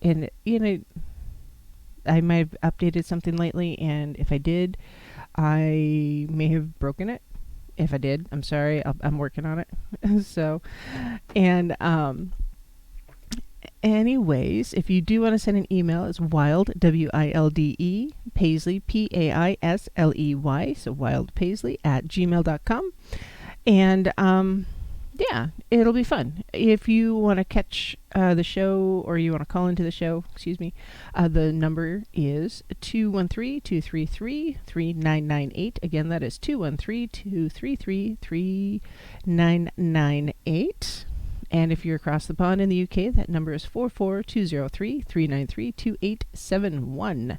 and I might have updated something lately, and if I did, I may have broken it. If I did, I'm sorry. I'm working on it. So, and anyways, if you do want to send an email, it's wild, WILDE, Paisley, PAISLEY, so wildpaisley at gmail.com. And yeah, it'll be fun. If you want to catch the show, or you want to call into the show, excuse me, the number is 213-233-3998. Again, that is 213-233-3998. And if you're across the pond in the UK, that number is 44203-393-2871.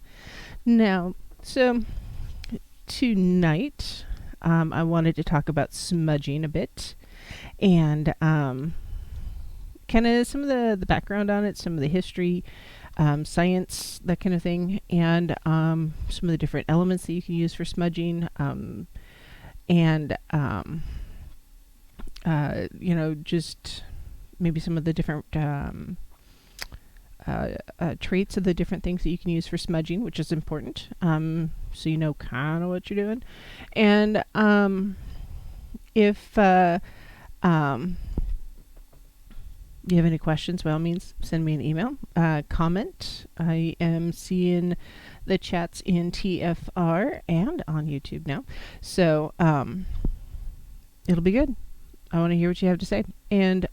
Now, so tonight, I wanted to talk about smudging a bit, and kind of some of the background on it, some of the history, science, that kind of thing, and some of the different elements that you can use for smudging, and just maybe some of the different traits of the different things that you can use for smudging, which is important, so you know kind of what you're doing. And if you have any questions, by all means, send me an email, comment. I am seeing the chats in TFR and on YouTube now, so it'll be good. I want to hear what you have to say. And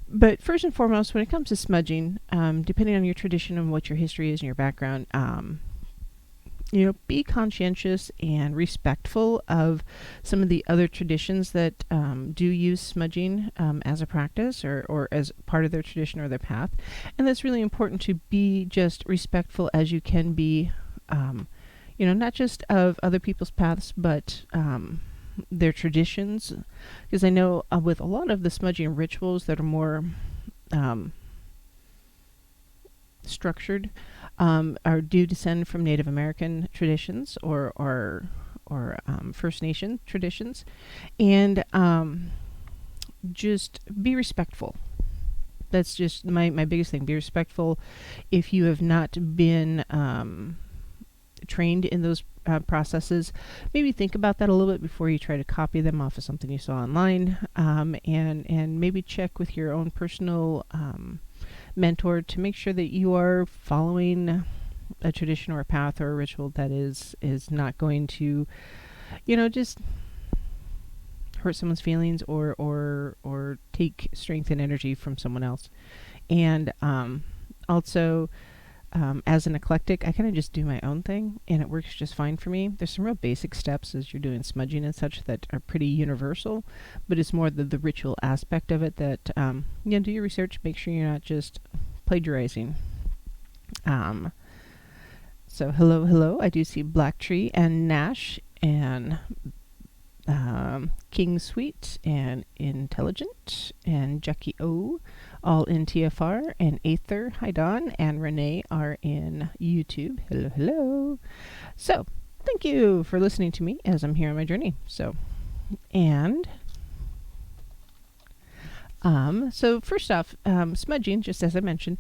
but first and foremost, when it comes to smudging, depending on your tradition and what your history is and your background, be conscientious and respectful of some of the other traditions that do use smudging as a practice, or as part of their tradition or their path. And that's really important, to be just respectful as you can be, not just of other people's paths, but their traditions. Because I know with a lot of the smudging rituals that are more structured, do descend from Native American traditions, or First Nation traditions, and just be respectful. That's just my biggest thing. Be respectful. If you have not been trained in those processes, maybe think about that a little bit before you try to copy them off of something you saw online, and maybe check with your own personal mentor to make sure that you are following a tradition or a path or a ritual that is not going to, just hurt someone's feelings, or take strength and energy from someone else. And also, as an eclectic, I kind of just do my own thing, and it works just fine for me. There's some real basic steps as you're doing smudging and such that are pretty universal, but it's more the ritual aspect of it that, do your research, make sure you're not just plagiarizing. So hello, I do see Black Tree and Nash and King Sweet and Intelligent and Jackie O, all in TFR, and Aether, hi Don, and Renee are in YouTube. Hello. So, thank you for listening to me as I'm here on my journey. So first off, smudging, just as I mentioned,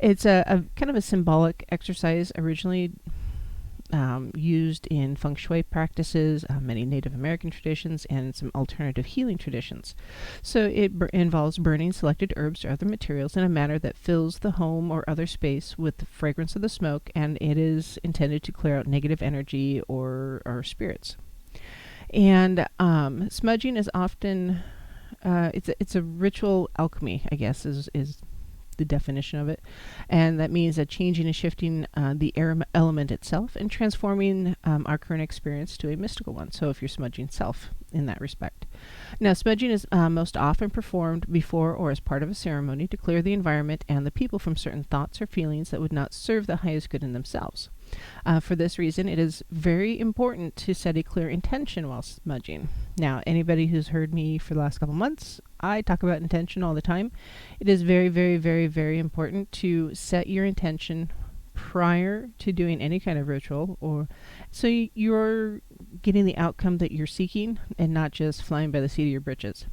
it's a kind of a symbolic exercise, originally used in feng shui practices, many Native American traditions, and some alternative healing traditions. So it involves burning selected herbs or other materials in a manner that fills the home or other space with the fragrance of the smoke, and it is intended to clear out negative energy or spirits. And smudging is often it's a ritual alchemy, I guess, is the definition of it. And that means that changing and shifting the air element itself and transforming our current experience to a mystical one. So if you're smudging self in that respect. Now, smudging is most often performed before or as part of a ceremony to clear the environment and the people from certain thoughts or feelings that would not serve the highest good in themselves. For this reason, it is very important to set a clear intention while smudging. Now, anybody who's heard me for the last couple months, I talk about intention all the time. It is very, very, very, very important to set your intention prior to doing any kind of ritual, or so you're getting the outcome that you're seeking and not just flying by the seat of your britches.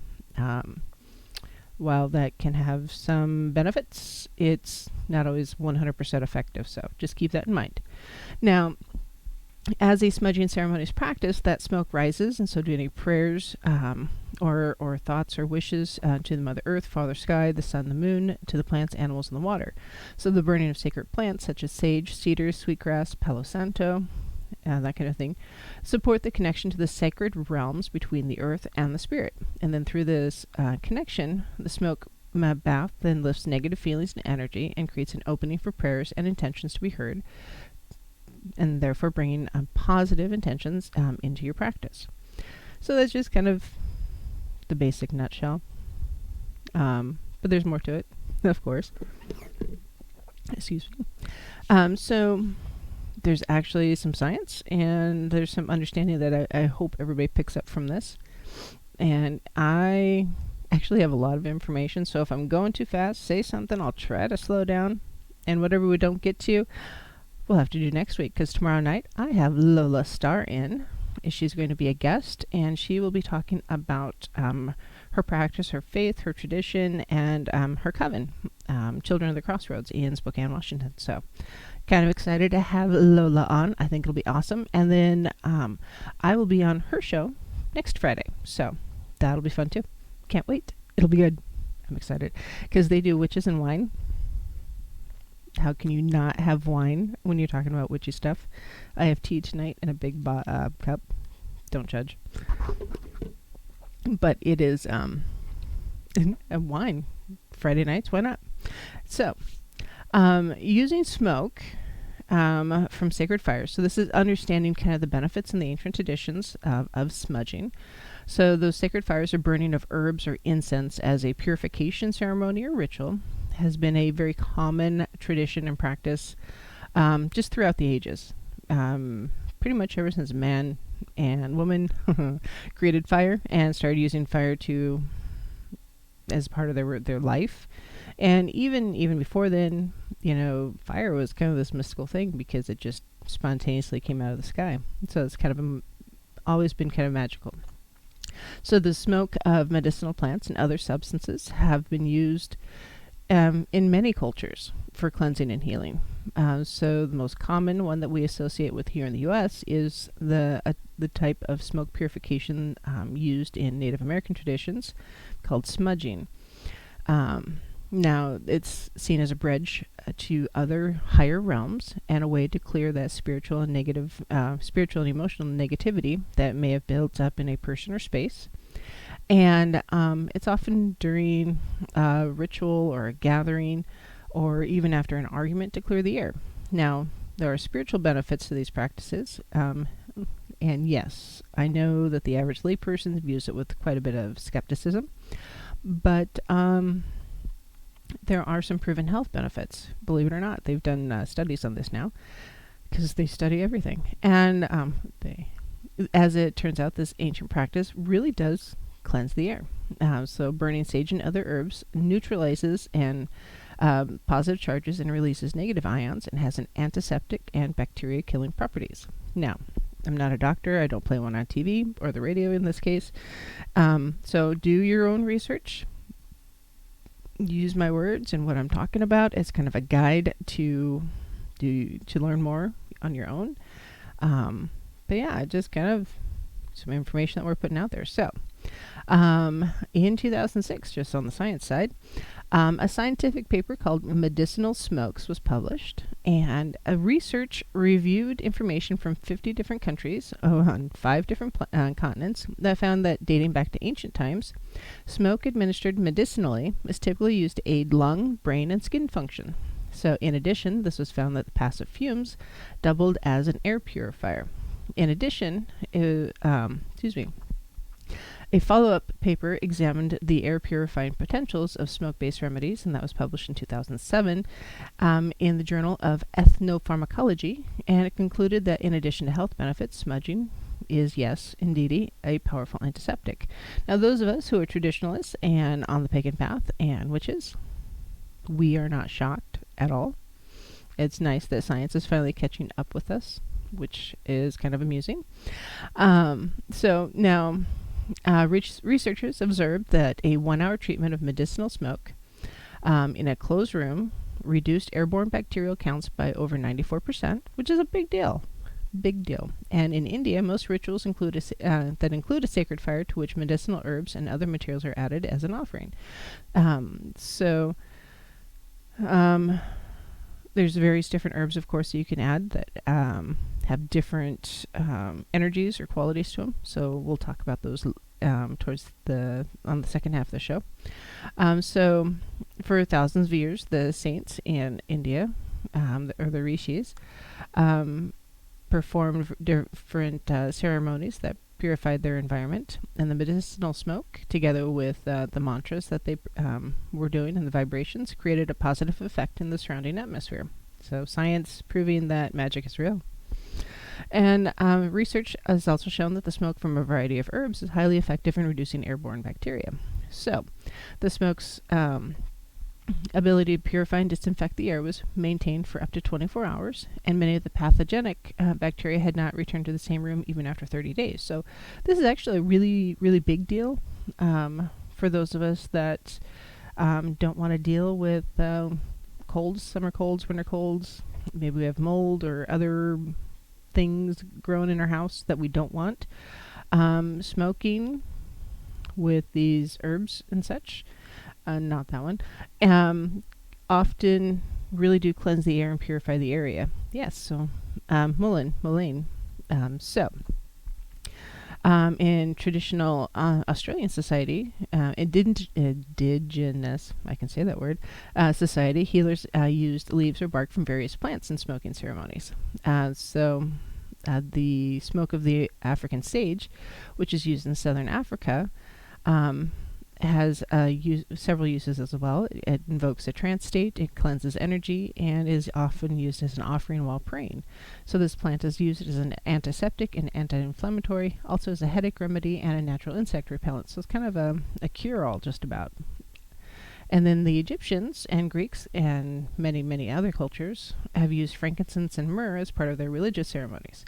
While that can have some benefits, it's not always 100% effective, so just keep that in mind. Now, as a smudging ceremony is practiced, that smoke rises, and so do any prayers or thoughts or wishes to the Mother Earth, Father Sky, the Sun, the Moon, to the plants, animals, and the water. So the burning of sacred plants such as sage, cedar, sweetgrass, palo santo, that kind of thing, support the connection to the sacred realms between the earth and the spirit. And then through this connection, the smoke bath then lifts negative feelings and energy and creates an opening for prayers and intentions to be heard, and therefore bringing positive intentions into your practice. So that's just kind of the basic nutshell. But there's more to it, of course. Excuse me. So there's actually some science, and there's some understanding that I hope everybody picks up from this. And I actually have a lot of information, so if I'm going too fast, say something. I'll try to slow down. And whatever we don't get to, we'll have to do next week, because tomorrow night I have Lola Starr in. She's going to be a guest, and she will be talking about her practice, her faith, her tradition, and her coven, Children of the Crossroads in Spokane, Washington. So kind of excited to have Lola on. I think it'll be awesome. And then I will be on her show next Friday. So that'll be fun too. Can't wait. It'll be good. I'm excited because they do witches and wine. How can you not have wine when you're talking about witchy stuff? I have tea tonight in a big cup. Don't judge. But it is a wine. Friday nights, why not? So, using smoke from sacred fires. So this is understanding kind of the benefits and the ancient traditions of smudging. So those sacred fires are burning of herbs or incense as a purification ceremony or ritual has been a very common tradition and practice just throughout the ages. Pretty much ever since man and woman created fire and started using fire as part of their life. And even before then, fire was kind of this mystical thing because it just spontaneously came out of the sky. So it's kind of always been kind of magical. So the smoke of medicinal plants and other substances have been used in many cultures for cleansing and healing. So the most common one that we associate with here in the U.S. is the type of smoke purification used in Native American traditions called smudging. Now, it's seen as a bridge to other higher realms and a way to clear that spiritual and emotional negativity that may have built up in a person or space. And it's often during a ritual or a gathering or even after an argument to clear the air. Now, there are spiritual benefits to these practices. And yes, I know that the average layperson views it with quite a bit of skepticism. But there are some proven health benefits. Believe it or not, they've done studies on this now because they study everything. And as it turns out, this ancient practice really does cleanse the air. So burning sage and other herbs neutralizes and positive charges and releases negative ions and has an antiseptic and bacteria killing properties. Now, I'm not a doctor. I don't play one on TV or the radio in this case. So do your own research. Use my words and what I'm talking about as kind of a guide to learn more on your own. But yeah, just kind of some information that we're putting out there. So in 2006, just on the science side, a scientific paper called Medicinal Smokes was published, and a research reviewed information from 50 different countries on 5 different continents that found that dating back to ancient times, smoke administered medicinally is typically used to aid lung, brain, and skin function. So in addition, this was found that the passive fumes doubled as an air purifier. In addition, a follow-up paper examined the air purifying potentials of smoke-based remedies, and that was published in 2007 in the Journal of Ethnopharmacology, and it concluded that in addition to health benefits, smudging is, yes, indeed, a powerful antiseptic. Now, those of us who are traditionalists and on the pagan path and witches, we are not shocked at all. It's nice that science is finally catching up with us, which is kind of amusing. So now, Researchers observed that a 1 hour treatment of medicinal smoke in a closed room reduced airborne bacterial counts by over 94%, which is a big deal. Big deal. And in India, most rituals include that include a sacred fire to which medicinal herbs and other materials are added as an offering. So there's various different herbs, of course, that you can add that have different energies or qualities to them. So we'll talk about those on the second half of the show. So for thousands of years, the saints in India, or the rishis, performed different ceremonies that purified their environment, and the medicinal smoke, together with the mantras that they were doing and the vibrations, created a positive effect in the surrounding atmosphere. So science proving that magic is real. And research has also shown that the smoke from a variety of herbs is highly effective in reducing airborne bacteria. So the smoke's ability to purify and disinfect the air was maintained for up to 24 hours, and many of the pathogenic bacteria had not returned to the same room even after 30 days. So this is actually a really, really big deal for those of us that don't want to deal with colds, summer colds, winter colds. Maybe we have mold or other things growing in our house that we don't want. Smoking with these herbs and such, not that one, often really do cleanse the air and purify the area. Yes, so mullein. In traditional Australian society, indigenous, I can say that word, society, healers used leaves or bark from various plants in smoking ceremonies. The smoke of the African sage, which is used in southern Africa, has several uses as well. It invokes a trance state, it cleanses energy, and is often used as an offering while praying. So this plant is used as an antiseptic and anti-inflammatory, also as a headache remedy and a natural insect repellent. So it's kind of a cure-all, just about. And then the Egyptians and Greeks and many, many other cultures have used frankincense and myrrh as part of their religious ceremonies.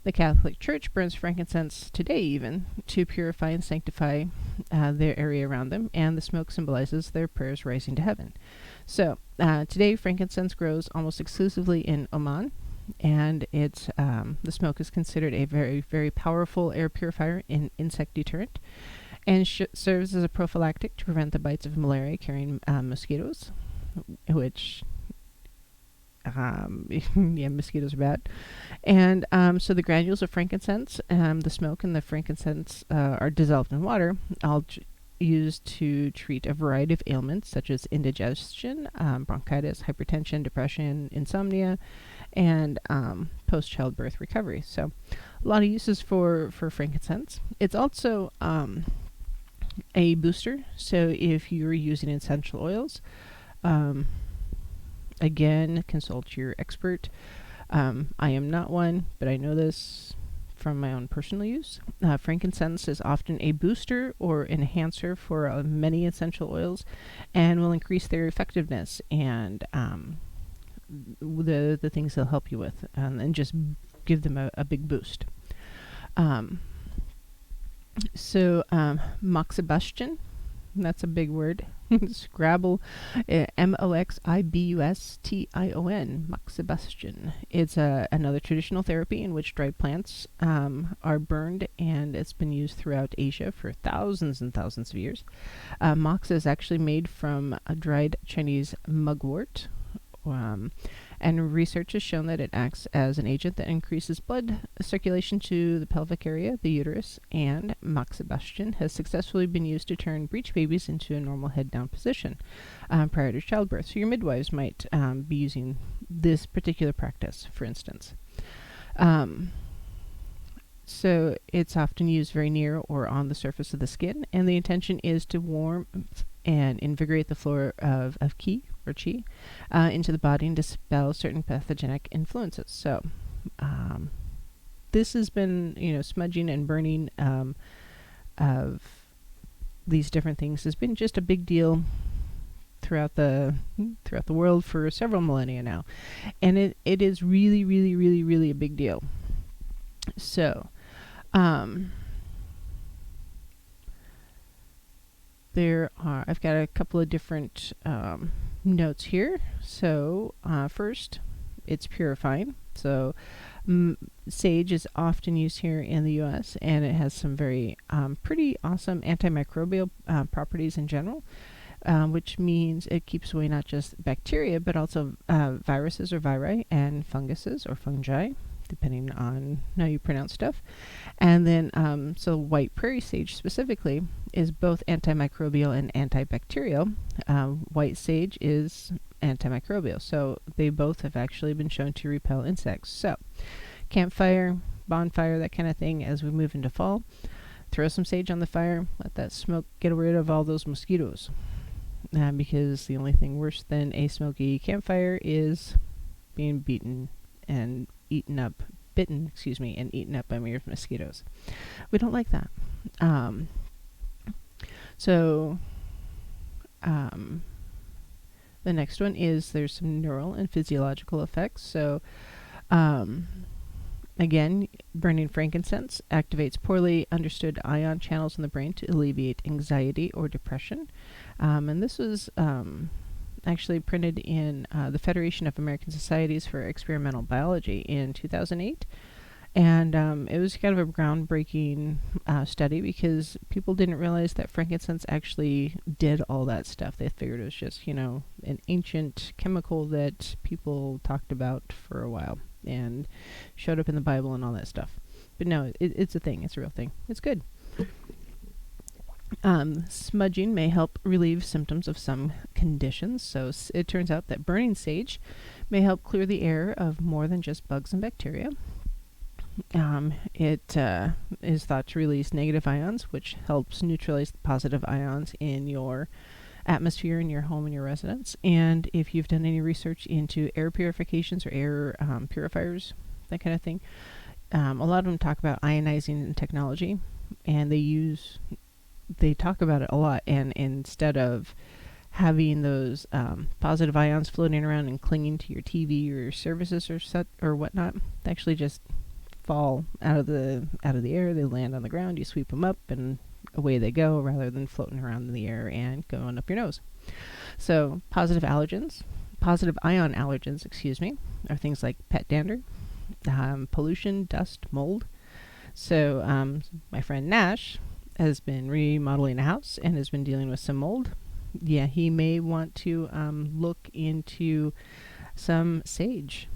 The Catholic Church burns frankincense today even to purify and sanctify their area around them, and the smoke symbolizes their prayers rising to heaven. So today frankincense grows almost exclusively in Oman, and it's the smoke is considered a very, very powerful air purifier and insect deterrent, and serves as a prophylactic to prevent the bites of malaria-carrying mosquitoes, which mosquitoes are bad. And so the granules of frankincense, the smoke and the frankincense are dissolved in water, all used to treat a variety of ailments such as indigestion, bronchitis, hypertension, depression, insomnia, and post-childbirth recovery. So a lot of uses for frankincense. It's also a booster. So if you're using essential oils, again, consult your expert. I am not one, but I know this from my own personal use. Frankincense is often a booster or enhancer for many essential oils, and will increase their effectiveness and the things they'll help you with, and just give them a big boost. Moxibustion, that's a big word. Scrabble, Moxibustion. Moxibustion. It's another traditional therapy in which dried plants are burned, and it's been used throughout Asia for thousands and thousands of years. Mox is actually made from a dried Chinese mugwort. And research has shown that it acts as an agent that increases blood circulation to the pelvic area, the uterus, and moxibustion has successfully been used to turn breech babies into a normal head-down position prior to childbirth. So your midwives might be using this particular practice, for instance. So it's often used very near or on the surface of the skin, and the intention is to warm and invigorate the flow of qi or chi into the body and dispel certain pathogenic influences. So this has been, smudging and burning of these different things has been just a big deal throughout the world for several millennia now, and it is really, really, really, really a big deal. So I've got a couple of different notes here. So first, it's purifying. So sage is often used here in the U.S. and it has some very pretty awesome antimicrobial properties in general, which means it keeps away not just bacteria but also viruses or viri and funguses or fungi, depending on how you pronounce stuff. And then, so white prairie sage specifically is both antimicrobial and antibacterial. White sage is antimicrobial, so they both have actually been shown to repel insects. So, campfire, bonfire, that kind of thing, as we move into fall, throw some sage on the fire, let that smoke get rid of all those mosquitoes. Because the only thing worse than a smoky campfire is being bitten and bitten and eaten up by mosquitoes. We don't like that. So the next one is there's some neural and physiological effects. So again, burning frankincense activates poorly understood ion channels in the brain to alleviate anxiety or depression. And this was actually printed in the Federation of American Societies for Experimental Biology in 2008. And it was kind of a groundbreaking study because people didn't realize that frankincense actually did all that stuff. They figured it was just, an ancient chemical that people talked about for a while and showed up in the Bible and all that stuff. But no, it's a thing. It's a real thing. It's good. Smudging may help relieve symptoms of some conditions. So it turns out that burning sage may help clear the air of more than just bugs and bacteria. It is thought to release negative ions, which helps neutralize the positive ions in your atmosphere in your home and your residence. And if you've done any research into air purifications or air purifiers, that kind of thing, a lot of them talk about ionizing in technology, and they talk about it a lot. And instead of having those positive ions floating around and clinging to your TV or your services or whatnot, they actually just fall out of the air. They land on the ground. You sweep them up and away they go, rather than floating around in the air and going up your nose. So positive ion allergens, are things like pet dander, pollution, dust, mold. So my friend Nash has been remodeling a house and has been dealing with some mold. Yeah, he may want to look into some sage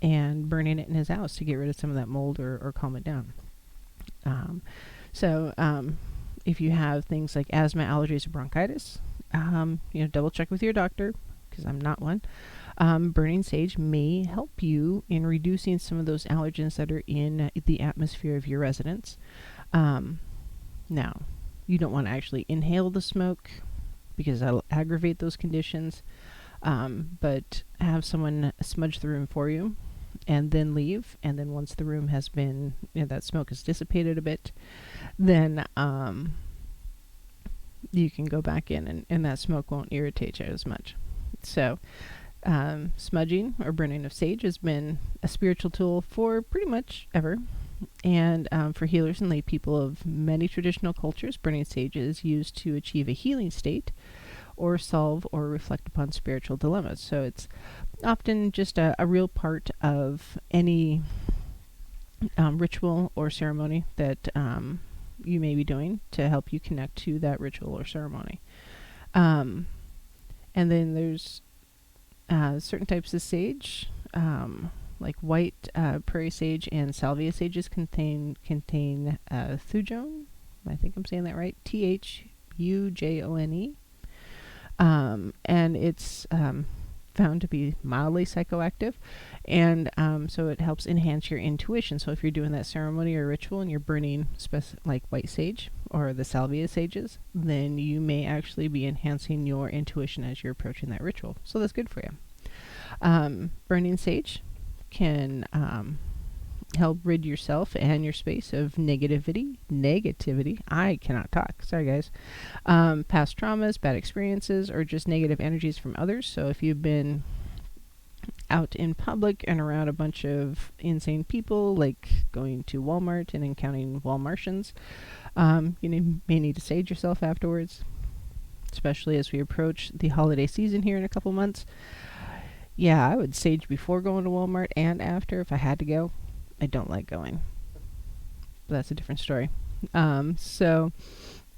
and burning it in his house to get rid of some of that mold or calm it down. So if you have things like asthma, allergies, or bronchitis, double check with your doctor, because I'm not one. Burning sage may help you in reducing some of those allergens that are in the atmosphere of your residence. Now, you don't want to actually inhale the smoke because that'll aggravate those conditions, but have someone smudge the room for you and then leave. And then once the room has been, that smoke has dissipated a bit, then you can go back in and that smoke won't irritate you as much. So smudging or burning of sage has been a spiritual tool for pretty much ever. And for healers and lay people of many traditional cultures, burning sage is used to achieve a healing state or solve or reflect upon spiritual dilemmas. So it's often just a real part of any ritual or ceremony that you may be doing to help you connect to that ritual or ceremony. And then there's certain types of sage, like white prairie sage and salvia sages contain thujone. I think I'm saying that right. Thujone. And it's found to be mildly psychoactive, and so it helps enhance your intuition. So if you're doing that ceremony or ritual and you're burning like white sage or the salvia sages, then you may actually be enhancing your intuition as you're approaching that ritual. So that's good for you. Burning sage can help rid yourself and your space of negativity. I cannot talk. Sorry, guys. Past traumas, bad experiences, or just negative energies from others. So if you've been out in public and around a bunch of insane people, like going to Walmart and encountering Walmartians, you may need to sage yourself afterwards. especially as we approach the holiday season here in a couple months. Yeah, I would sage before going to Walmart and after if I had to go. I don't like going, but that's a different story. So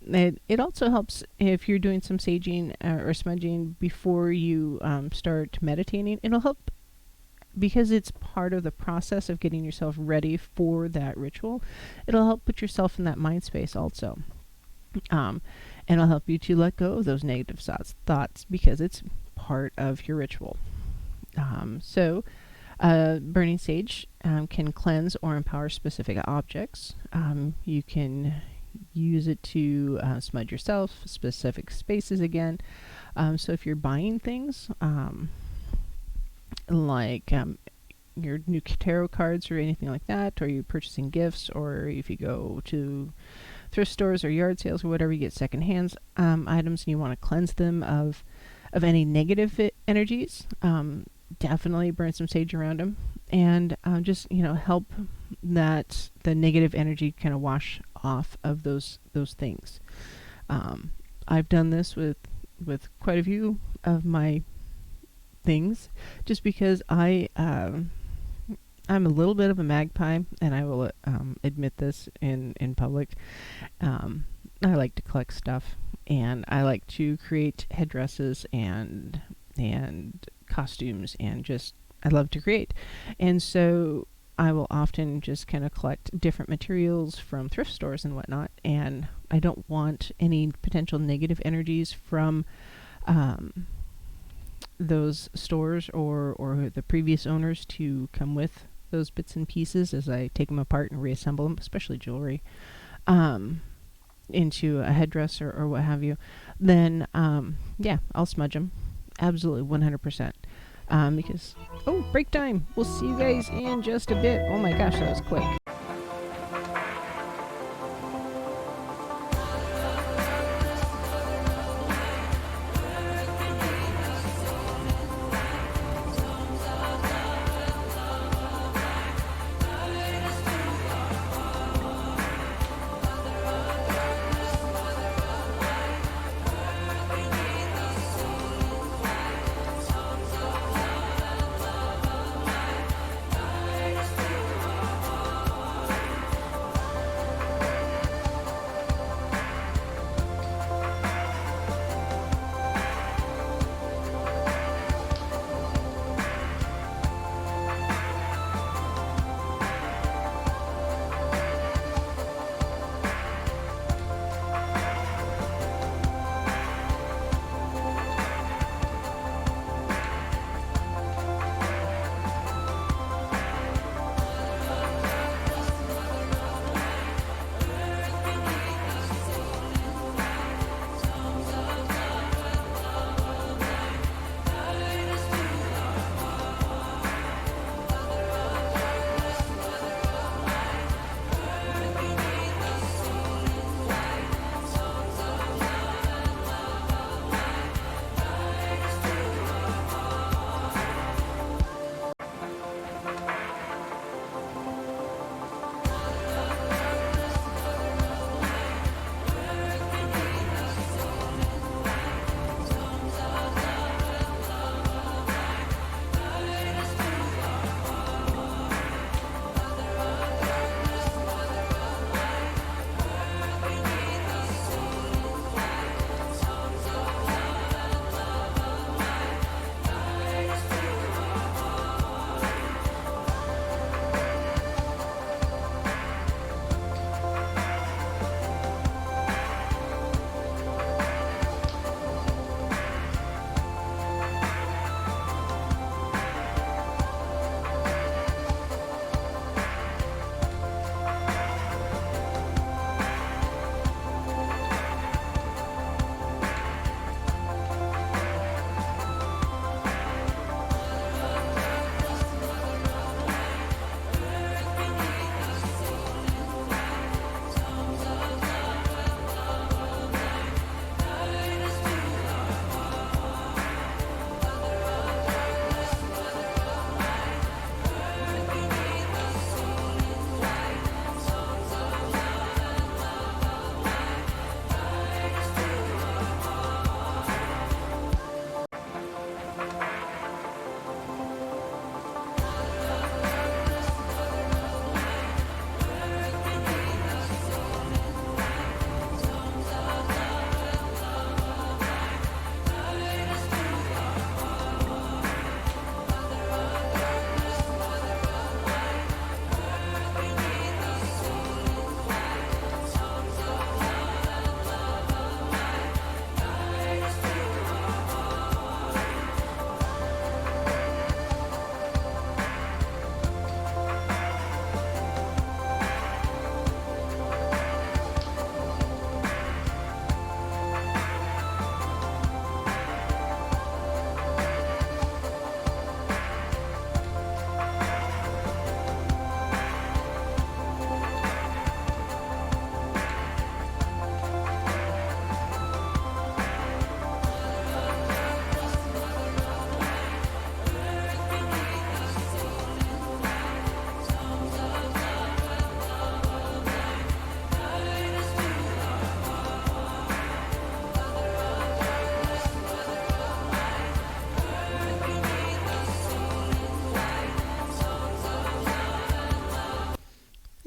it also helps if you're doing some saging or smudging before you start meditating. It'll help because it's part of the process of getting yourself ready for that ritual. It'll help put yourself in that mind space also. And it'll help you to let go of those negative thoughts because it's part of your ritual. So burning sage can cleanse or empower specific objects. You can use it to smudge yourself, specific spaces again. So if you're buying things like your new tarot cards or anything like that, or you're purchasing gifts, or if you go to thrift stores or yard sales or whatever, you get secondhand items and you want to cleanse them of any negative energies, definitely burn some sage around them and just help that the negative energy kind of wash off of those things. I've done this with quite a few of my things just because I'm a little bit of a magpie, and I will admit this in public. I like to collect stuff, and I like to create headdresses and costumes, and just I love to create. And so I will often just kind of collect different materials from thrift stores and whatnot, and I don't want any potential negative energies from those stores or the previous owners to come with those bits and pieces as I take them apart and reassemble them, especially jewelry, into a headdress or what have you. Then yeah, I'll smudge them. Absolutely 100%. Because break time. We'll see you guys in just a bit. Oh my gosh, that was quick.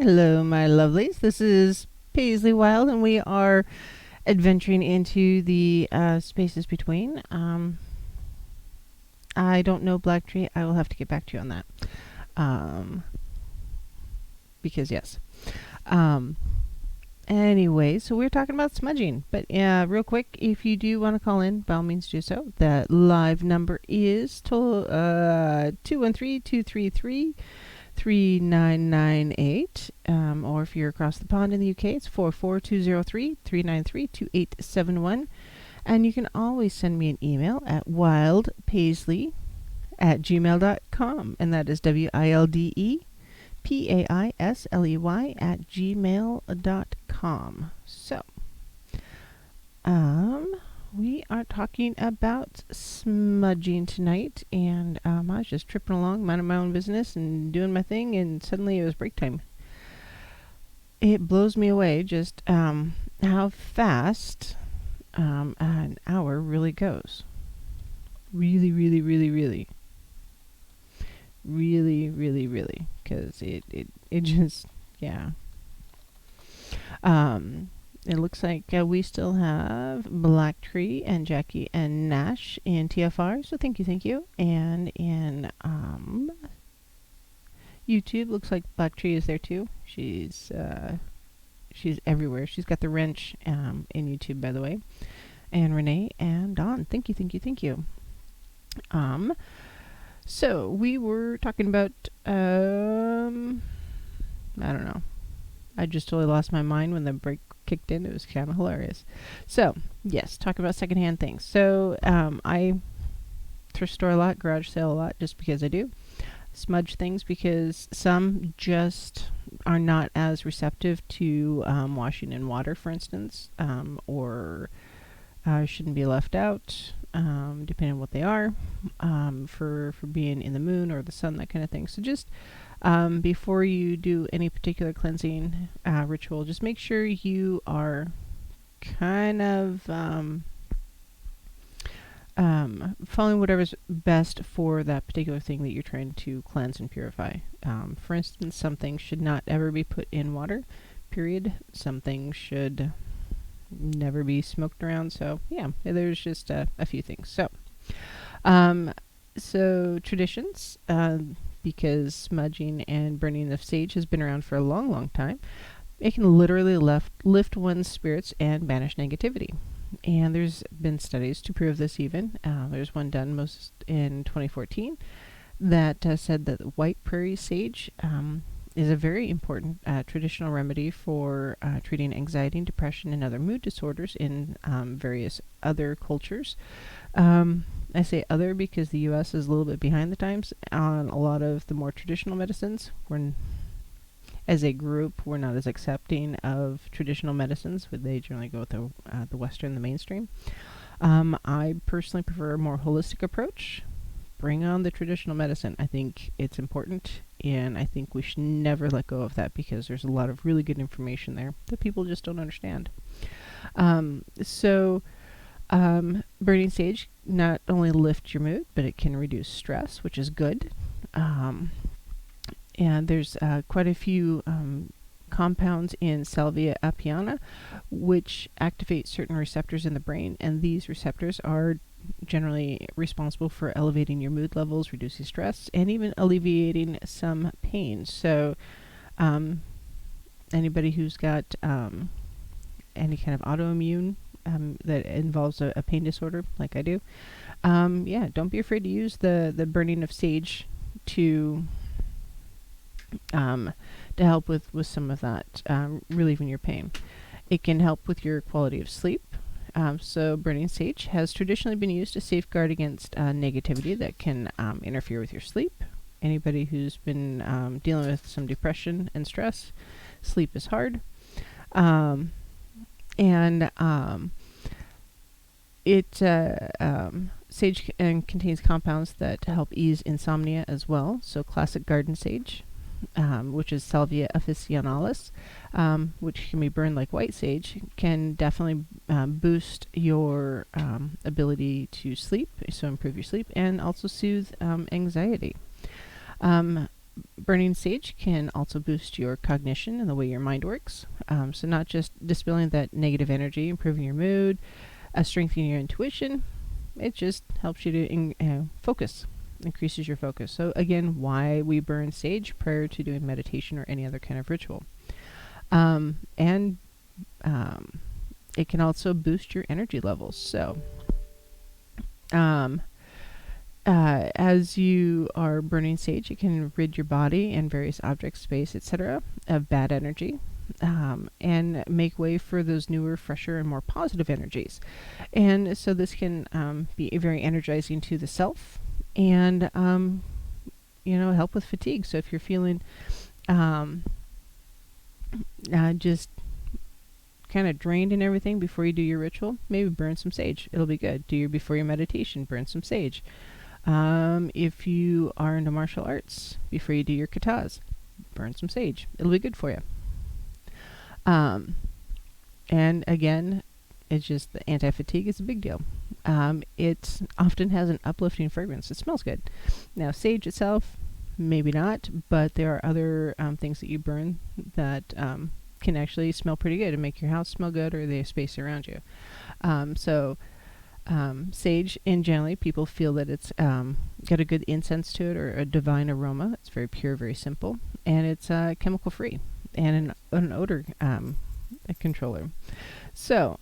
Hello, my lovelies. This is Paisley Wild, and we are adventuring into the spaces between. I don't know Black Tree. I will have to get back to you on that. Um, because, yes. Um, anyway, so we're talking about smudging. But real quick, if you do want to call in, by all means do so. The live number is 213-233-3998. Or if you're across the pond in the UK, it's 44203-393-2871. And you can always send me an email at wildpaisley@gmail.com. And that is WILDEPAISLEY@gmail.com. So, we are talking about smudging tonight, and I was just tripping along, minding my own business and doing my thing, and suddenly it was break time. It blows me away just how fast an hour really goes. Really, really, really, really. Really, really, really. Because it just, yeah. It looks like we still have Black Tree and Jackie and Nash in TFR, so thank you. And in YouTube, looks like Black Tree is there too. She's everywhere. She's got the wrench in YouTube, by the way. And Renee and Dawn, thank you. So we were talking about I don't know. I just totally lost my mind when the break kicked in. It was kind of hilarious. So, yes, talking about secondhand things. So, I thrift store a lot, garage sale a lot, just because I do. Smudge things because some just are not as receptive to washing in water, for instance, or shouldn't be left out, depending on what they are, for being in the moon or the sun, that kind of thing. So just before you do any particular cleansing ritual, just make sure you are kind of following whatever's best for that particular thing that you're trying to cleanse and purify. For instance, some things should not ever be put in water, period. Some things should never be smoked around. So, yeah, there's just a few things. So, traditions, because smudging and burning of sage has been around for a long, long time. It can literally lift one's spirits and banish negativity. And there's been studies to prove this even. There's one done most in 2014 that said that white prairie sage is a very important traditional remedy for treating anxiety, depression, and other mood disorders in various other cultures. I say other because the U.S. is a little bit behind the times on a lot of the more traditional medicines. As a group, we're not as accepting of traditional medicines. They generally go with the Western, the mainstream. I personally prefer a more holistic approach. Bring on the traditional medicine. I think it's important, and I think we should never let go of that because there's a lot of really good information there that people just don't understand. Burning sage not only lifts your mood, but it can reduce stress, which is good. And there's quite a few compounds in Salvia apiana, which activate certain receptors in the brain, and these receptors are generally responsible for elevating your mood levels, reducing stress, and even alleviating some pain. So, anybody who's got any kind of autoimmune that involves a pain disorder, like I do, don't be afraid to use the burning of sage to help with some of that, relieving your pain. It can help with your quality of sleep. So burning sage has traditionally been used to safeguard against negativity that can interfere with your sleep. Anybody who's been dealing with some depression and stress, sleep is hard. Sage contains compounds that help ease insomnia as well. So classic garden sage, which is Salvia officinalis, which can be burned like white sage, can definitely boost your ability to sleep, so improve your sleep, and also soothe anxiety. Burning sage can also boost your cognition and the way your mind works. So not just dispelling that negative energy, improving your mood, strengthening your intuition. It just helps you to focus, increases your focus. So again, why we burn sage prior to doing meditation or any other kind of ritual. And it can also boost your energy levels. So as you are burning sage, it can rid your body and various objects, space, etc., of bad energy, and make way for those newer, fresher, and more positive energies. And so this can be very energizing to the self, and help with fatigue. So if you're feeling just kind of drained and everything before you do your ritual, maybe burn some sage. It'll be good. Before your meditation, burn some sage. If you are into martial arts, before you do your katas, burn some sage. It'll be good for you. And again, it's just the anti-fatigue is a big deal. It often has an uplifting fragrance. It smells good. Now, sage itself, maybe not, but there are other things that you burn that can actually smell pretty good and make your house smell good, or the space around you. Sage, in generally, people feel that it's got a good incense to it, or a divine aroma. It's very pure, very simple, and it's chemical free, and an odor controller. So,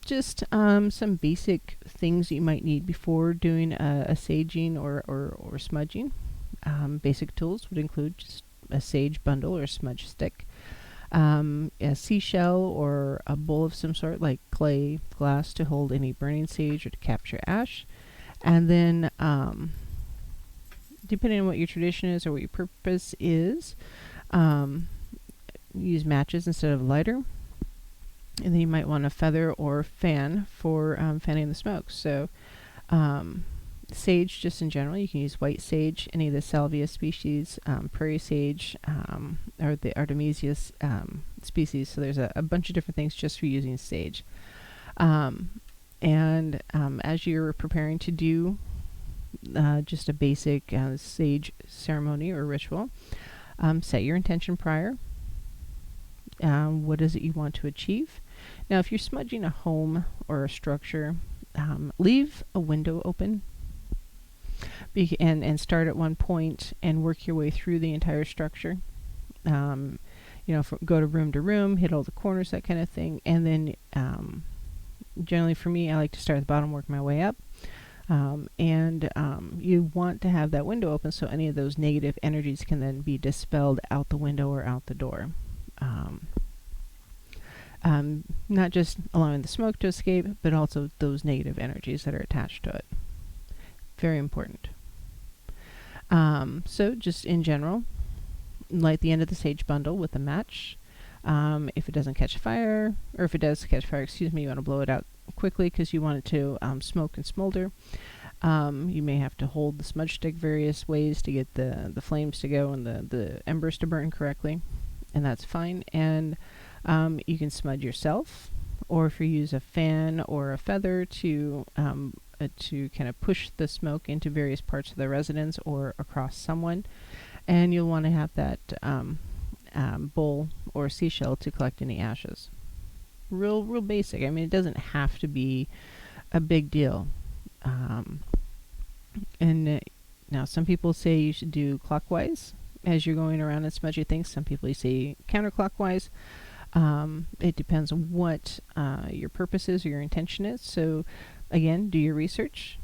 just some basic things you might need before doing a saging or smudging. Basic tools would include just a sage bundle or a smudge stick, a seashell or a bowl of some sort, like clay, glass, to hold any burning sage or to capture ash. And then, depending on what your tradition is or what your purpose is, use matches instead of a lighter. And then you might want a feather or fan for fanning the smoke. So, sage, just in general, you can use white sage, any of the salvia species, prairie sage, or the artemisia species. So there's a bunch of different things just for using sage. As you're preparing to do just a basic sage ceremony or ritual, set your intention prior. What is it you want to achieve? Now, if you're smudging a home or a structure, leave a window open, and start at one point and work your way through the entire structure. Go to room, hit all the corners, that kind of thing. And then generally for me, I like to start at the bottom, work my way up. You want to have that window open so any of those negative energies can then be dispelled out the window or out the door. Not just allowing the smoke to escape, but also those negative energies that are attached to it. Very important. So just in general, light the end of the sage bundle with a match. If it doesn't catch fire, or if it does catch fire, you want to blow it out quickly because you want it to smoke and smolder. You may have to hold the smudge stick various ways to get the flames to go and the embers to burn correctly, and that's fine. And you can smudge yourself, or if you use a fan or a feather to kind of push the smoke into various parts of the residence or across someone. And you'll want to have that bowl or seashell to collect any ashes. Real basic. I mean, it doesn't have to be a big deal. Now some people say you should do clockwise as you're going around and smudging things. Some people say counterclockwise. It depends on what your purpose is or your intention is. So again, do your research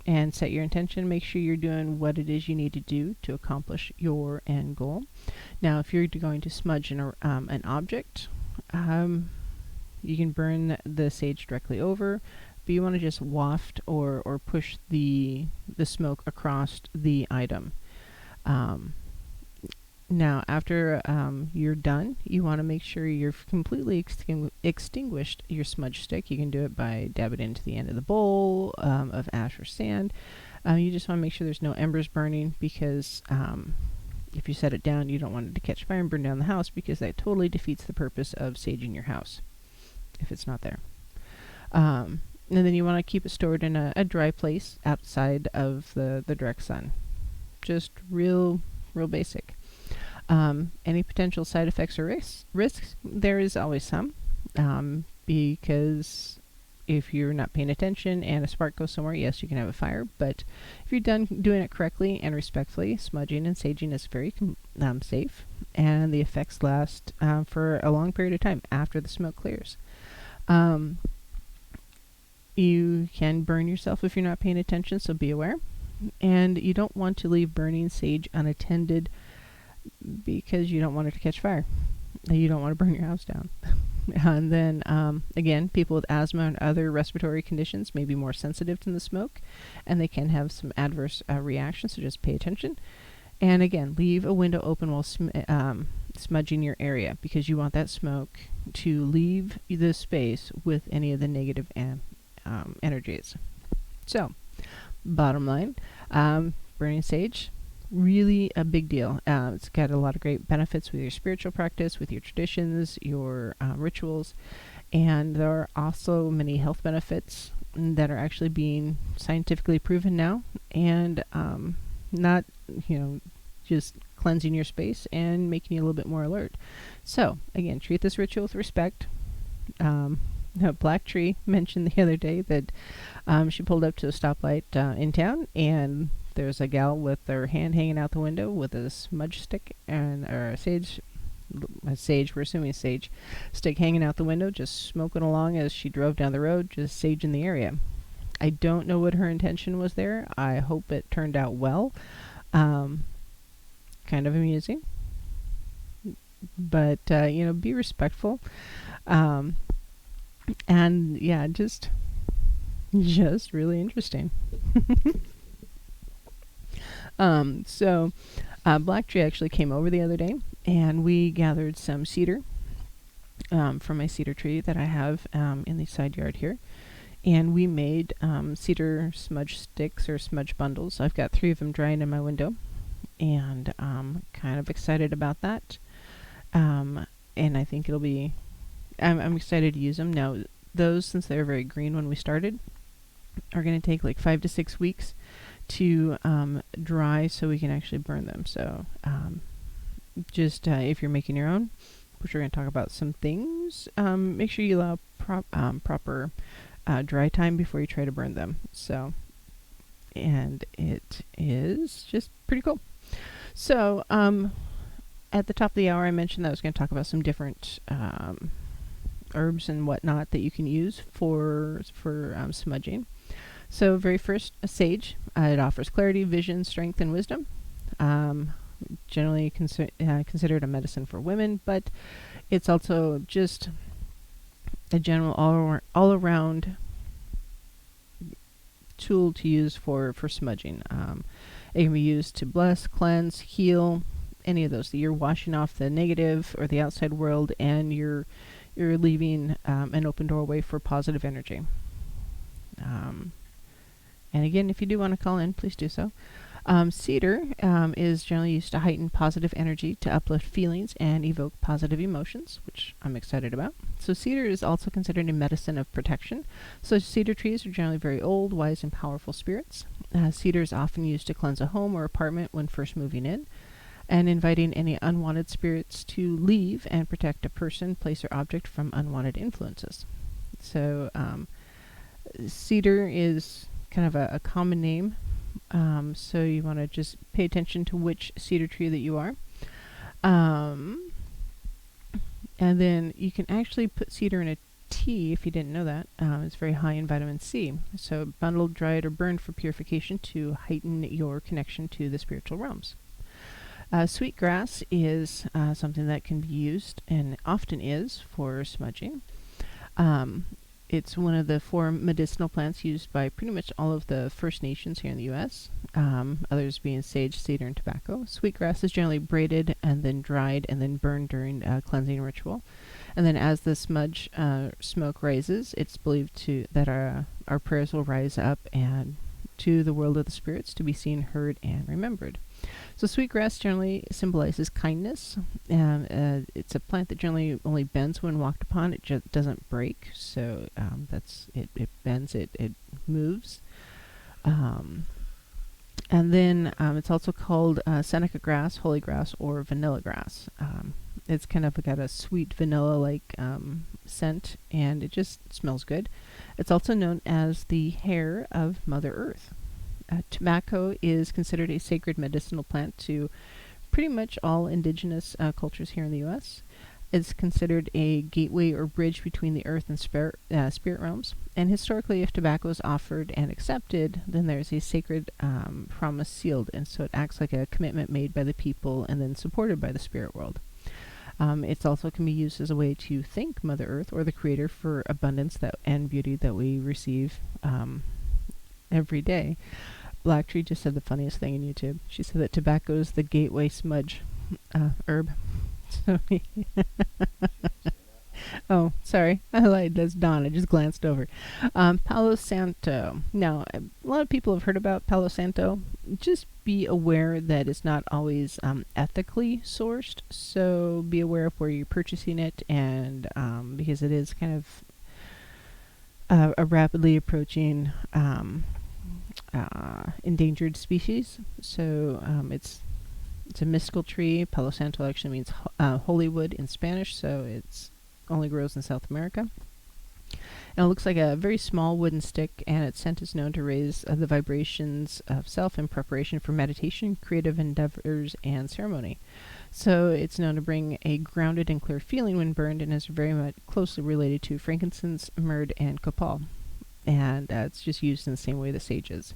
and set your intention. Make sure you're doing what it is you need to do to accomplish your end goal. Now, if you're going to smudge an object, you can burn the sage directly over, but you want to just waft or push the smoke across the item. Now, after you're done, you want to make sure you've completely extinguished your smudge stick. You can do it by dabbing it into the end of the bowl of ash or sand. You just want to make sure there's no embers burning, because if you set it down, you don't want it to catch fire and burn down the house, because that totally defeats the purpose of saging your house if it's not there. And then you want to keep it stored in a dry place outside of the direct sun. Just real real basic. Any potential side effects or risks, there is always some, because if you're not paying attention and a spark goes somewhere, yes, you can have a fire. But if you're doing it correctly and respectfully, smudging and saging is very safe, and the effects last for a long period of time after the smoke clears. You can burn yourself if you're not paying attention, so be aware. And you don't want to leave burning sage unattended because you don't want it to catch fire. You don't want to burn your house down. And then, again, people with asthma and other respiratory conditions may be more sensitive to the smoke, and they can have some adverse reactions, so just pay attention. And again, leave a window open while smudging your area, because you want that smoke to leave the space with any of the negative energies. So, bottom line, burning sage, really a big deal. It's got a lot of great benefits with your spiritual practice, with your traditions, your rituals, and there are also many health benefits that are actually being scientifically proven now, and not, just cleansing your space and making you a little bit more alert. So again, treat this ritual with respect. Black Tree mentioned the other day that she pulled up to a stoplight in town, and there's a gal with her hand hanging out the window with a smudge stick or a sage, we're assuming sage, stick hanging out the window, just smoking along as she drove down the road, just saging the area. I don't know what her intention was there. I hope it turned out well. Kind of amusing. But, be respectful. And yeah, just really interesting. Black Tree actually came over the other day, and we gathered some cedar from my cedar tree that I have in the side yard here, and we made cedar smudge sticks or smudge bundles. I've got 3 of them drying in my window, and kind of excited about that. And I think it'll be, I'm excited to use them. Now, those, since they were very green when we started, are going to take like 5 to 6 weeks to dry so we can actually burn them. So if you're making your own, which we're going to talk about some things, make sure you allow proper dry time before you try to burn them. So, and it is just pretty cool. So at the top of the hour, I mentioned that I was going to talk about some different herbs and whatnot that you can use for smudging. So very first, sage. It offers clarity, vision, strength, and wisdom. Generally considered a medicine for women, but it's also just a general all-around tool to use for smudging. It can be used to bless, cleanse, heal, any of those. You're washing off the negative or the outside world, and you're leaving an open doorway for positive energy. And again, if you do want to call in, please do so. Cedar is generally used to heighten positive energy, to uplift feelings, and evoke positive emotions, which I'm excited about. So cedar is also considered a medicine of protection. So cedar trees are generally very old, wise, and powerful spirits. Cedar is often used to cleanse a home or apartment when first moving in, and inviting any unwanted spirits to leave and protect a person, place, or object from unwanted influences. So cedar is kind of a common name, so you want to just pay attention to which cedar tree that you are. And then you can actually put cedar in a tea, if you didn't know that. It's very high in vitamin C. So bundled, dried, or burned for purification to heighten your connection to the spiritual realms. Sweetgrass is something that can be used, and often is, for smudging. It's one of the 4 medicinal plants used by pretty much all of the First Nations here in the U.S., others being sage, cedar, and tobacco. Sweetgrass is generally braided and then dried and then burned during a cleansing ritual. And then as the smudge smoke rises, it's believed that our prayers will rise up and to the world of the spirits to be seen, heard, and remembered. So sweetgrass generally symbolizes kindness. It's a plant that generally only bends when walked upon. It just doesn't break. So that's it. It bends. It moves. And then it's also called Seneca grass, holy grass, or vanilla grass. It's kind of got a sweet vanilla-like scent, and it just smells good. It's also known as the hair of Mother Earth. Tobacco is considered a sacred medicinal plant to pretty much all indigenous cultures here in the U.S. It's considered a gateway or bridge between the earth and spirit realms. And historically, if tobacco is offered and accepted, then there's a sacred promise sealed, and so it acts like a commitment made by the people and then supported by the spirit world. It also can be used as a way to thank Mother Earth or the Creator for abundance and beauty that we receive every day. Black Tree just said the funniest thing in YouTube. She said that tobacco is the gateway smudge herb. So oh, sorry. I lied. That's Dawn. I just glanced over. Palo Santo. Now, a lot of people have heard about Palo Santo. Just be aware that it's not always ethically sourced. So be aware of where you're purchasing it, and because it is kind of a rapidly approaching endangered species. So it's a mystical tree. Palo Santo actually means holy wood in Spanish, so it's only grows in South America. And it looks like a very small wooden stick, and its scent is known to raise the vibrations of self in preparation for meditation, creative endeavors, and ceremony. So it's known to bring a grounded and clear feeling when burned, and is very much closely related to frankincense, myrrh, and copal. And it's just used in the same way the sage is.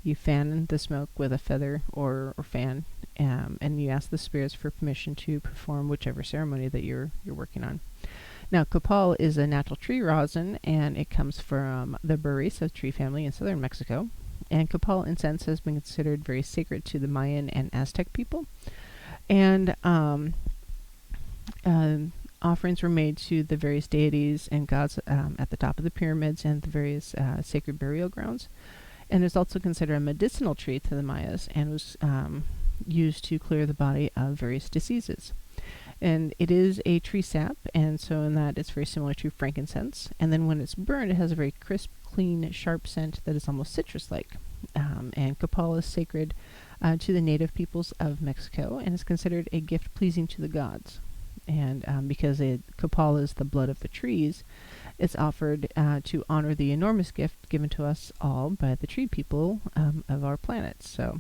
You fan the smoke with a feather or fan, and you ask the spirits for permission to perform whichever ceremony that you're working on. Now, copal is a natural tree rosin, and it comes from the Bereza tree family in southern Mexico. And copal incense has been considered very sacred to the Mayan and Aztec people. And offerings were made to the various deities and gods at the top of the pyramids and the various sacred burial grounds. And it's also considered a medicinal tree to the Mayas, and was used to clear the body of various diseases. And it is a tree sap, and so in that it's very similar to frankincense. And then when it's burned, it has a very crisp, clean, sharp scent that is almost citrus-like. And copal is sacred to the native peoples of Mexico, and is considered a gift pleasing to the gods. And because copal is the blood of the trees, it's offered to honor the enormous gift given to us all by the tree people of our planet. So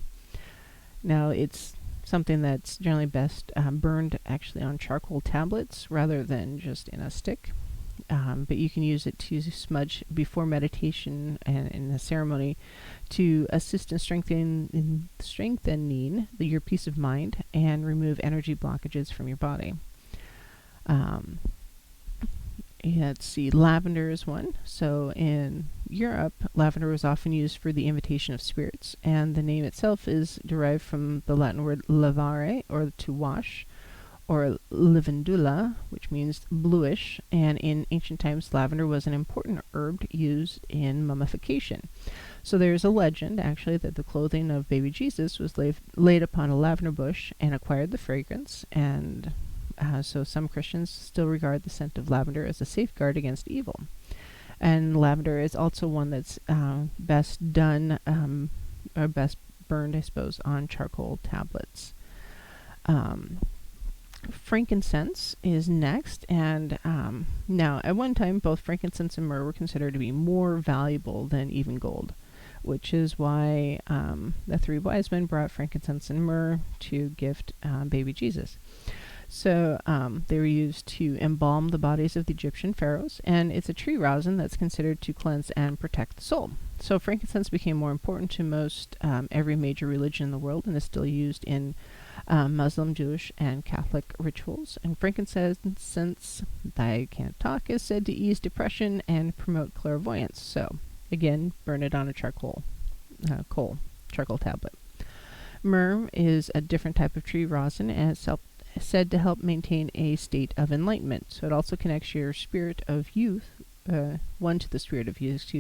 now it's something that's generally best burned actually on charcoal tablets rather than just in a stick. But you can use it to smudge before meditation and in the ceremony to assist in strengthening your peace of mind and remove energy blockages from your body. Let's see, lavender is one. So in Europe, lavender was often used for the invitation of spirits, and the name itself is derived from the Latin word lavare, or to wash, or lavandula, which means bluish, and in ancient times lavender was an important herb used in mummification. So there's a legend, actually, that the clothing of baby Jesus was laid upon a lavender bush and acquired the fragrance, and so some Christians still regard the scent of lavender as a safeguard against evil. And lavender is also one that's best done, or best burned, I suppose, on charcoal tablets. Frankincense is next, and now at one time both frankincense and myrrh were considered to be more valuable than even gold, which is why the three wise men brought frankincense and myrrh to gift baby Jesus. So they were used to embalm the bodies of the Egyptian pharaohs, and it's a tree rosin that's considered to cleanse and protect the soul. So frankincense became more important to most every major religion in the world, and is still used in Muslim, Jewish, and Catholic rituals. And frankincense, I can't talk, is said to ease depression and promote clairvoyance. So again, burn it on a charcoal tablet. Myrrh is a different type of tree rosin, and it's said to help maintain a state of enlightenment. So it also connects your spirit of youth, one to the spirit of youth,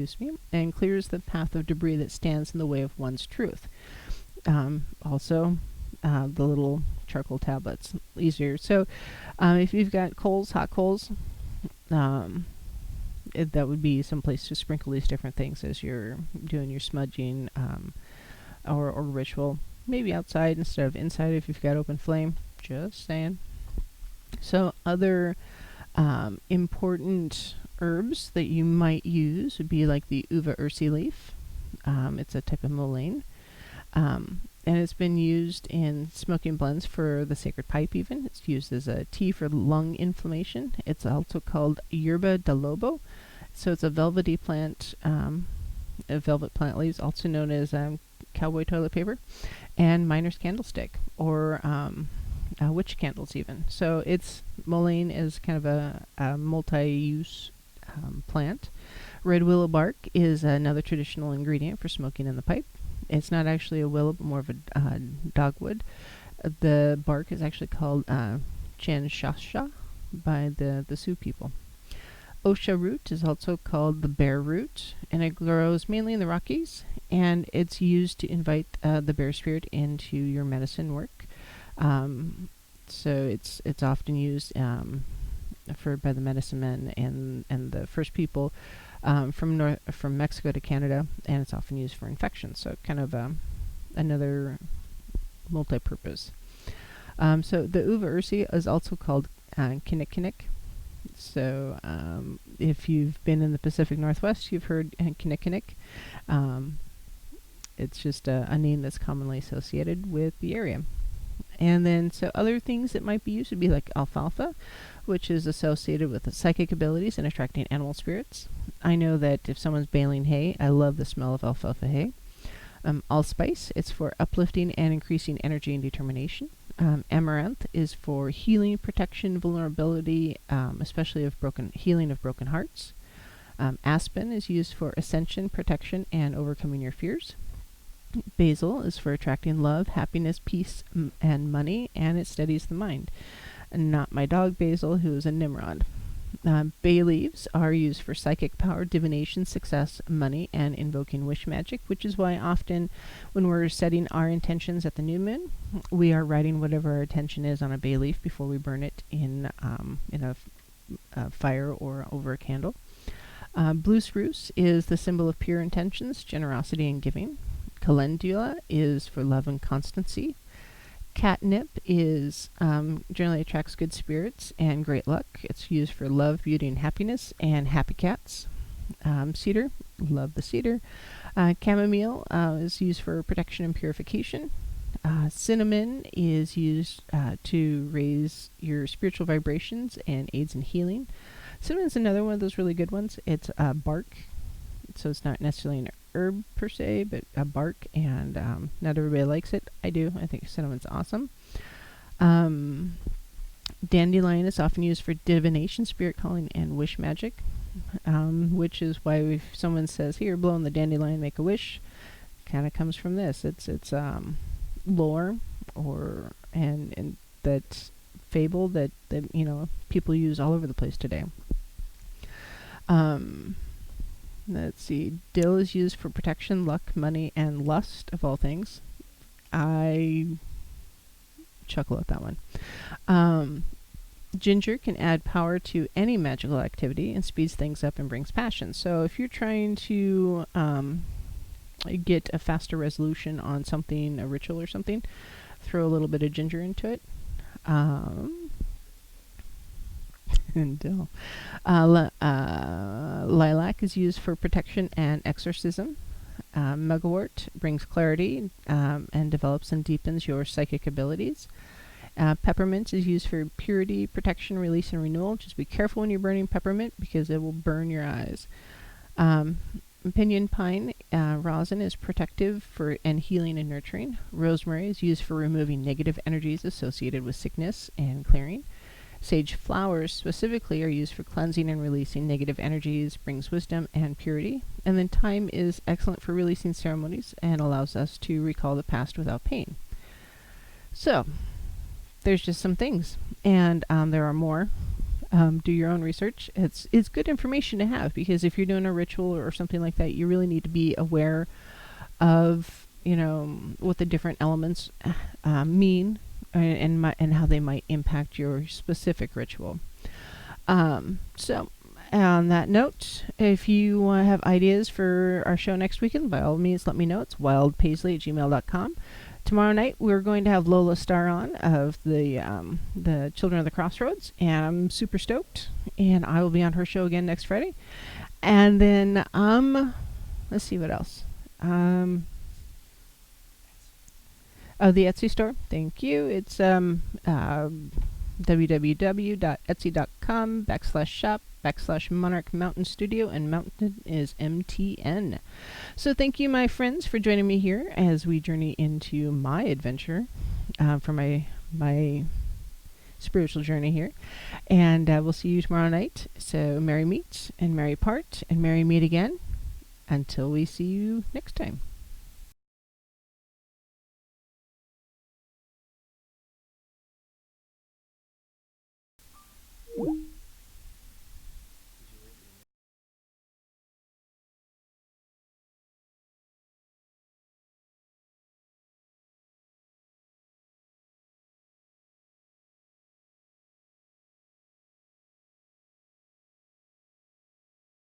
and clears the path of debris that stands in the way of one's truth. Also, the little charcoal tablets, easier. So if you've got hot coals, that would be some place to sprinkle these different things as you're doing your smudging, or ritual. Maybe outside instead of inside if you've got open flame. Just saying. So other important herbs that you might use would be like the uva ursi leaf. It's a type of mullein. And it's been used in smoking blends for the sacred pipe even. It's used as a tea for lung inflammation. It's also called yerba de lobo. So it's a velvety plant, velvet plant leaves, also known as cowboy toilet paper, and miner's candlestick, or witch candles even. So it's mullein is kind of a multi-use plant. Red willow bark is another traditional ingredient for smoking in the pipe. It's not actually a willow, but more of a dogwood. The bark is actually called chanshasha by the Sioux people. Osha root is also called the bear root, and it grows mainly in the Rockies, and it's used to invite the bear spirit into your medicine work. So it's often used by the medicine men and the first people from Mexico to Canada, and it's often used for infections. So kind of another multi-purpose. So the uva ursi is also called kinnikinnick. So if you've been in the Pacific Northwest, you've heard kinnikinnick. It's just a name that's commonly associated with the area. And then, so other things that might be used would be like alfalfa, which is associated with the psychic abilities and attracting animal spirits. I know that if someone's baling hay, I love the smell of alfalfa hay. Allspice, it's for uplifting and increasing energy and determination. Amaranth is for healing, protection, vulnerability, especially of healing of broken hearts. Aspen is used for ascension, protection, and overcoming your fears. Basil is for attracting love, happiness, peace, and money, and it steadies the mind. Not my dog Basil, who is a Nimrod. Bay leaves are used for psychic power, divination, success, money, and invoking wish magic, which is why often when we're setting our intentions at the new moon, we are writing whatever our intention is on a bay leaf before we burn it in a fire or over a candle. Blue spruce is the symbol of pure intentions, generosity, and giving. Calendula is for love and constancy. Catnip is generally attracts good spirits and great luck. It's used for love, beauty, and happiness, and happy cats. Cedar, love the cedar. Chamomile is used for protection and purification. Cinnamon is used to raise your spiritual vibrations and aids in healing. Cinnamon is another one of those really good ones. It's bark, so it's not necessarily an herb per se, but a bark, and not everybody likes it. I do. I think cinnamon's awesome. Dandelion is often used for divination, spirit calling, and wish magic, which is why if someone says, "Here, blow on the dandelion, make a wish," kind of comes from this. It's lore and that fable that people use all over the place today. Let's see. Dill is used for protection, luck, money, and lust, of all things. I chuckle at that one. Ginger can add power to any magical activity and speeds things up and brings passion. So if you're trying to get a faster resolution on something, a ritual or something, throw a little bit of ginger into it. And dill. Lilac is used for protection and exorcism. Mugwort brings clarity and develops and deepens your psychic abilities. Peppermint is used for purity, protection, release, and renewal. Just be careful when you're burning peppermint because it will burn your eyes. Pinyon pine rosin is protective and healing and nurturing. Rosemary is used for removing negative energies associated with sickness and clearing. Sage flowers specifically are used for cleansing and releasing negative energies, brings wisdom and purity. And then thyme is excellent for releasing ceremonies and allows us to recall the past without pain. So, there's just some things. And there are more. Do your own research. It's good information to have because if you're doing a ritual or something like that, you really need to be aware of, what the different elements mean. And how they might impact your specific ritual. So On that note, if you have ideas for our show next weekend, by all means, let me know. It's wildpaisley@gmail.com. Tomorrow night, we're going to have Lola Starr on of the Children of the Crossroads, and I'm super stoked. And I will be on her show again next Friday. And then, let's see what else. Oh, the Etsy store. Thank you. It's www.etsy.com/shop/Monarch Mountain Studio, and Mountain is MTN. So thank you, my friends, for joining me here as we journey into my adventure for my spiritual journey here. And we'll see you tomorrow night. So merry meet and merry part and merry meet again. Until we see you next time.